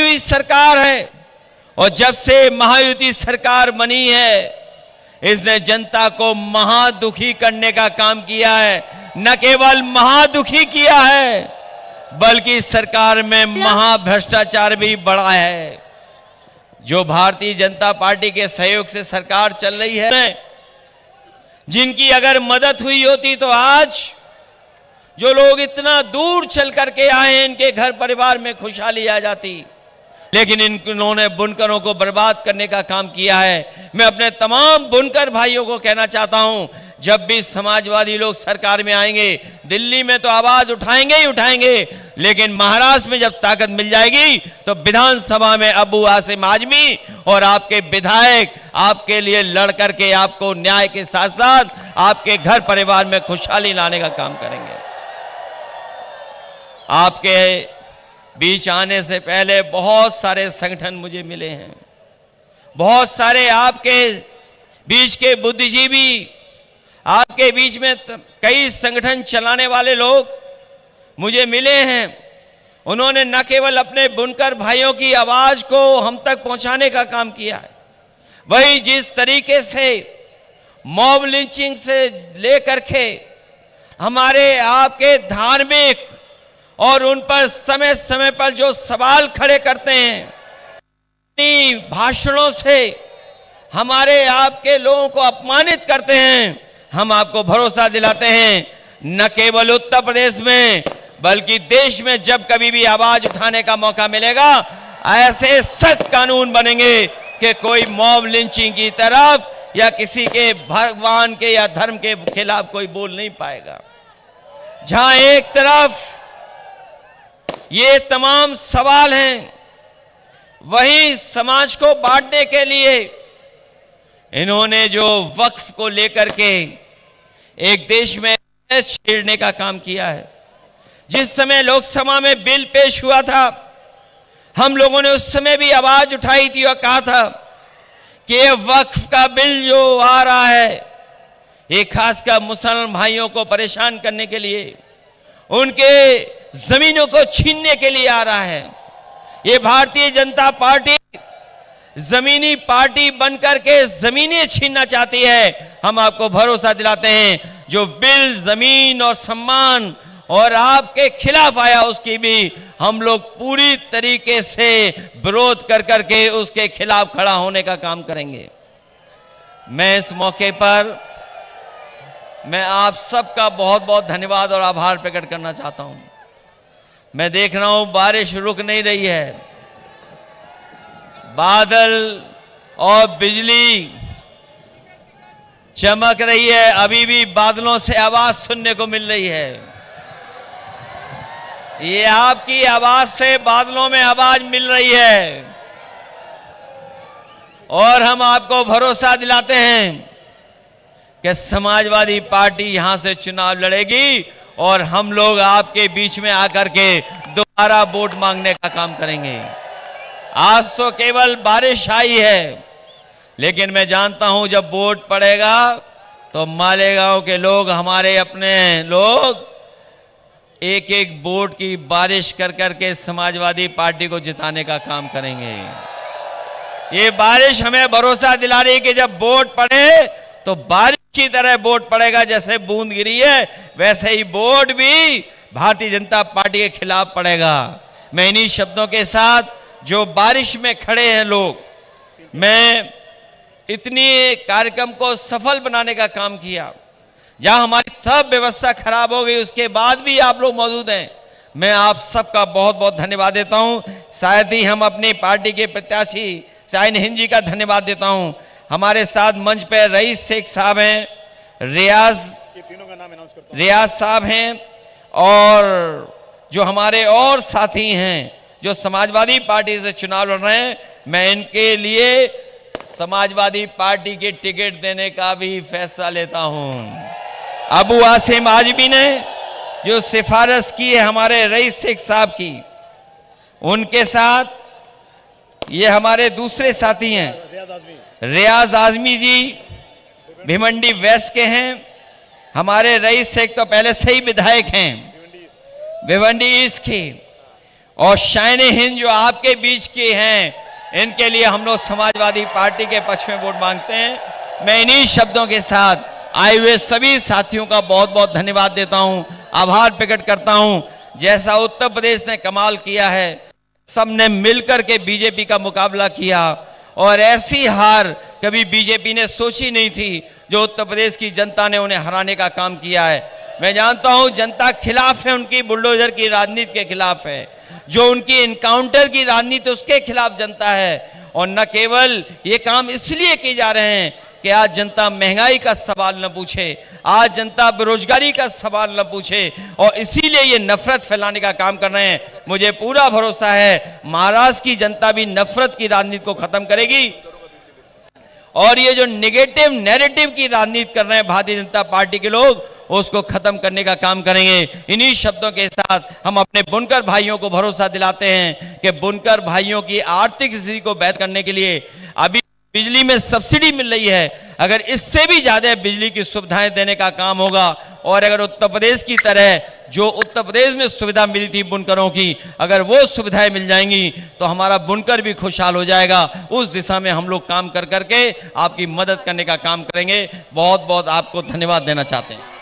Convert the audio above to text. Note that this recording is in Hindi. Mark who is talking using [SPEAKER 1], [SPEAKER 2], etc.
[SPEAKER 1] हुई सरकार है और जब से महायुति सरकार बनी है इसने जनता को महादुखी करने का काम किया है। न केवल महादुखी किया है बल्कि सरकार में महाभ्रष्टाचार भी बढ़ा है। जो भारतीय जनता पार्टी के सहयोग से सरकार चल रही है, जिनकी अगर मदद हुई होती तो आज जो लोग इतना दूर चल करके आए इनके घर परिवार में खुशहाली आ जाती, लेकिन इन्होंने बुनकरों को बर्बाद करने का काम किया है। मैं अपने तमाम बुनकर भाइयों को कहना चाहता हूं, जब भी समाजवादी लोग सरकार में आएंगे, दिल्ली में तो आवाज उठाएंगे ही उठाएंगे, लेकिन महाराष्ट्र में जब ताकत मिल जाएगी तो विधानसभा में अबू आसिम आजमी और आपके विधायक आपके लिए लड़ करके आपको न्याय के साथ साथ आपके घर परिवार में खुशहाली लाने का काम करेंगे। आपके बीच आने से पहले बहुत सारे संगठन मुझे मिले हैं, बहुत सारे आपके बीच के बुद्धिजीवी, आपके बीच में कई संगठन चलाने वाले लोग मुझे मिले हैं। उन्होंने न केवल अपने बुनकर भाइयों की आवाज को हम तक पहुंचाने का काम किया है, वही जिस तरीके से मॉब लिंचिंग से लेकर के हमारे आपके धार्मिक और उन पर समय समय पर जो सवाल खड़े करते हैं, भाषणों से हमारे आपके लोगों को अपमानित करते हैं, हम आपको भरोसा दिलाते हैं न केवल उत्तर प्रदेश में बल्कि देश में जब कभी भी आवाज उठाने का मौका मिलेगा ऐसे सख्त कानून बनेंगे कि कोई मॉब लिंचिंग की तरफ या किसी के भगवान के या धर्म के खिलाफ कोई बोल नहीं पाएगा। जहां एक तरफ ये तमाम सवाल हैं, वहीं समाज को बांटने के लिए इन्होंने जो वक्फ को लेकर के एक देश में छेड़ने का काम किया है। जिस समय लोकसभा में बिल पेश हुआ था, हम लोगों ने उस समय भी आवाज उठाई थी और कहा था कि ये वक्फ का बिल जो आ रहा है ये खासकर मुसलमान भाइयों को परेशान करने के लिए, उनके जमीनों को छीनने के लिए आ रहा है। ये भारतीय जनता पार्टी जमीनी पार्टी बनकर के जमीनें छीनना चाहती है। हम आपको भरोसा दिलाते हैं जो बिल जमीन और सम्मान और आपके खिलाफ आया उसकी भी हम लोग पूरी तरीके से विरोध कर करके उसके खिलाफ खड़ा होने का काम करेंगे। मैं इस मौके पर मैं आप सबका बहुत बहुत धन्यवाद और आभार प्रकट करना चाहता हूं। मैं देख रहा हूं बारिश रुक नहीं रही है, बादल और बिजली चमक रही है, अभी भी बादलों से आवाज सुनने को मिल रही है। ये आपकी आवाज से बादलों में आवाज मिल रही है और हम आपको भरोसा दिलाते हैं कि समाजवादी पार्टी यहां से चुनाव लड़ेगी और हम लोग आपके बीच में आकर के दोबारा वोट मांगने का काम करेंगे। आज तो केवल बारिश आई है, लेकिन मैं जानता हूं जब वोट पड़ेगा तो मालेगांव के लोग, हमारे अपने लोग, एक एक वोट की बारिश कर करके समाजवादी पार्टी को जिताने का काम करेंगे। ये बारिश हमें भरोसा दिला रही है कि जब वोट पड़े तो बारिश की तरह वोट पड़ेगा। जैसे बूंद गिरी है वैसे ही वोट भी भारतीय जनता पार्टी के खिलाफ पड़ेगा। मैं इन्हीं शब्दों के साथ जो बारिश में खड़े हैं लोग, मैं इतनी कार्यक्रम को सफल बनाने का काम किया, जहां हमारी सब व्यवस्था खराब हो गई उसके बाद भी आप लोग मौजूद हैं। मैं आप सबका बहुत बहुत धन्यवाद देता हूं। शायद ही हम अपनी पार्टी के प्रत्याशी शाहीन हिंद जी का धन्यवाद देता हूं। हमारे साथ मंच पर रईस शेख साहब हैं, रियाज साहब हैं और जो हमारे और साथी हैं जो समाजवादी पार्टी से चुनाव लड़ रहे हैं, मैं इनके लिए समाजवादी पार्टी की टिकट देने का भी फैसला लेता हूं। अबू आसिम आजमी ने जो सिफारिश की है हमारे रईस शेख साहब की, उनके साथ ये हमारे दूसरे साथी हैं रियाज आजमी जी, भिवंडी वेस्ट के हैं। हमारे रईस शेख तो पहले से ही विधायक हैं भिवंडी ईस्ट के। और शान हिंद जो आपके बीच के हैं, इनके लिए हम लोग समाजवादी पार्टी के पक्ष में वोट मांगते हैं। मैं इन्हीं शब्दों के साथ आए हुए सभी साथियों का बहुत बहुत धन्यवाद देता हूं, आभार प्रकट करता हूं। जैसा उत्तर प्रदेश ने कमाल किया है, सबने मिलकर के बीजेपी का मुकाबला किया और ऐसी हार कभी बीजेपी ने सोची नहीं थी जो उत्तर प्रदेश की जनता ने उन्हें हराने का काम किया है। मैं जानता हूं जनता खिलाफ है, उनकी बुलडोजर की राजनीति के खिलाफ है, जो उनकी इनकाउंटर की राजनीति उसके खिलाफ जनता है। और न केवल ये काम इसलिए किए जा रहे हैं कि आज जनता महंगाई का सवाल न पूछे, आज जनता बेरोजगारी का सवाल न पूछे, और इसीलिए ये नफरत फैलाने का काम कर रहे हैं। मुझे पूरा भरोसा है महाराष्ट्र की जनता भी नफरत की राजनीति को खत्म करेगी और ये जो नेगेटिव नैरेटिव की राजनीति कर रहे हैं भारतीय जनता पार्टी के लोग, उसको खत्म करने का काम करेंगे। इन्हीं शब्दों के साथ हम अपने बुनकर भाइयों को भरोसा दिलाते हैं कि बुनकर भाइयों की आर्थिक स्थिति को बेहतर करने के लिए अभी बिजली में सब्सिडी मिल रही है, अगर इससे भी ज्यादा बिजली की सुविधाएं देने का काम होगा और अगर उत्तर प्रदेश की तरह जो उत्तर प्रदेश में सुविधा मिली थी बुनकरों की, अगर वो सुविधाएं मिल जाएंगी तो हमारा बुनकर भी खुशहाल हो जाएगा। उस दिशा में हम लोग काम कर करके आपकी मदद करने का काम करेंगे। बहुत बहुत आपको धन्यवाद देना चाहते हैं।